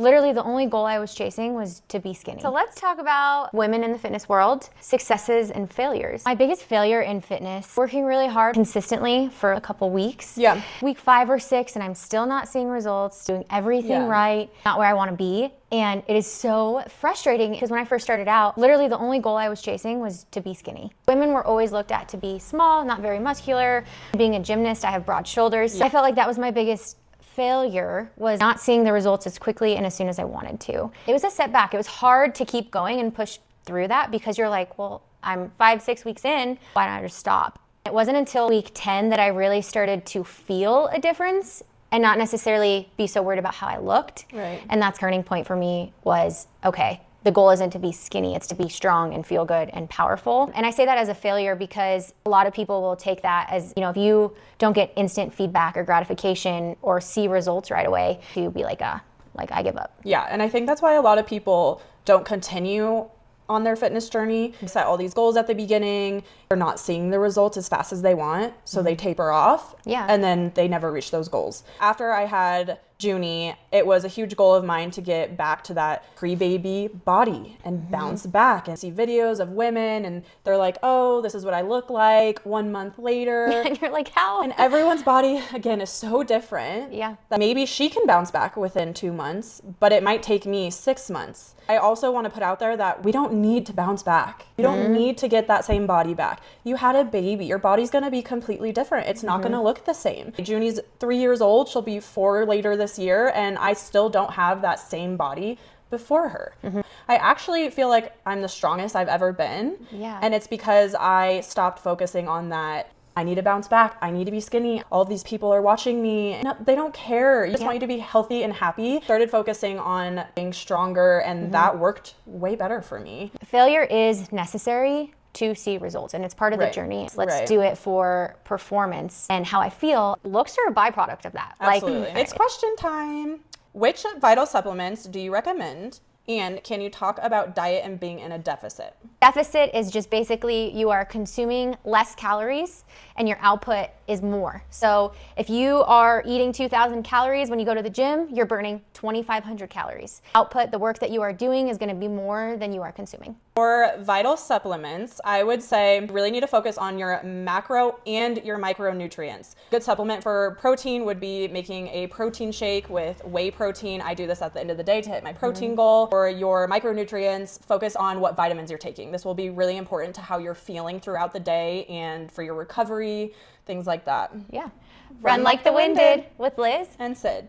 Literally the only goal I was chasing was to be skinny. So let's talk about women in the fitness world, successes and failures. My biggest failure in fitness, working really hard consistently for a couple weeks. Yeah. Week 5 or 6 and I'm still not seeing results, doing everything right, not where I want to be. And it is so frustrating because when I first started out, literally the only goal I was chasing was to be skinny. Women were always looked at to be small, not very muscular. Being a gymnast, I have broad shoulders. So I felt like that was my biggest failure, was not seeing the results as quickly and as soon as I wanted to. It was a setback. It was hard to keep going and push through that because you're like, well, I'm 5-6 weeks in, why don't I just stop? It wasn't until week 10 that I really started to feel a difference and not necessarily be so worried about how I looked. Right. And that's turning point for me was, okay, the goal isn't to be skinny, it's to be strong and feel good and powerful. And I say that as a failure because a lot of people will take that as, if you don't get instant feedback or gratification or see results right away, to be like, I give up. Yeah, and I think that's why a lot of people don't continue on their fitness journey. They set all these goals at the beginning. They're not seeing the results as fast as they want, so they taper off. Yeah. And then they never reach those goals. After I had Junie, it was a huge goal of mine to get back to that pre-baby body and bounce back and see videos of women and they're like, oh, this is what I look like 1 month later. And you're like, how? And everyone's body, again, is so different. Yeah. That maybe she can bounce back within 2 months, but it might take me 6 months. I also want to put out there that we don't need to bounce back. You don't need to get that same body back. You had a baby. Your body's going to be completely different. It's not going to look the same. Junie's 3 years old. She'll be 4 later this year, and I still don't have that same body before her. I actually feel like I'm the strongest I've ever been. Yeah. And it's because I stopped focusing on that. I need to bounce back. I need to be skinny. All of these people are watching me. No, they don't care. You just want you to be healthy and happy. Started focusing on being stronger, and that worked way better for me. Failure is necessary to see results, and it's part of the journey. Let's do it for performance and how I feel. Looks are a byproduct of that. Absolutely. It's question time. Which vital supplements do you recommend? And can you talk about diet and being in a deficit? Deficit is just basically you are consuming less calories and your output is more. So if you are eating 2,000 calories when you go to the gym, you're burning 2,500 calories. Output, the work that you are doing, is going to be more than you are consuming. For vital supplements, I would say you really need to focus on your macro and your micronutrients. Good supplement for protein would be making a protein shake with whey protein. I do this at the end of the day to hit my protein goal. For your micronutrients, focus on what vitamins you're taking. This will be really important to how you're feeling throughout the day and for your recovery, things like that. Yeah. Run like the wind did with Liz and Sid.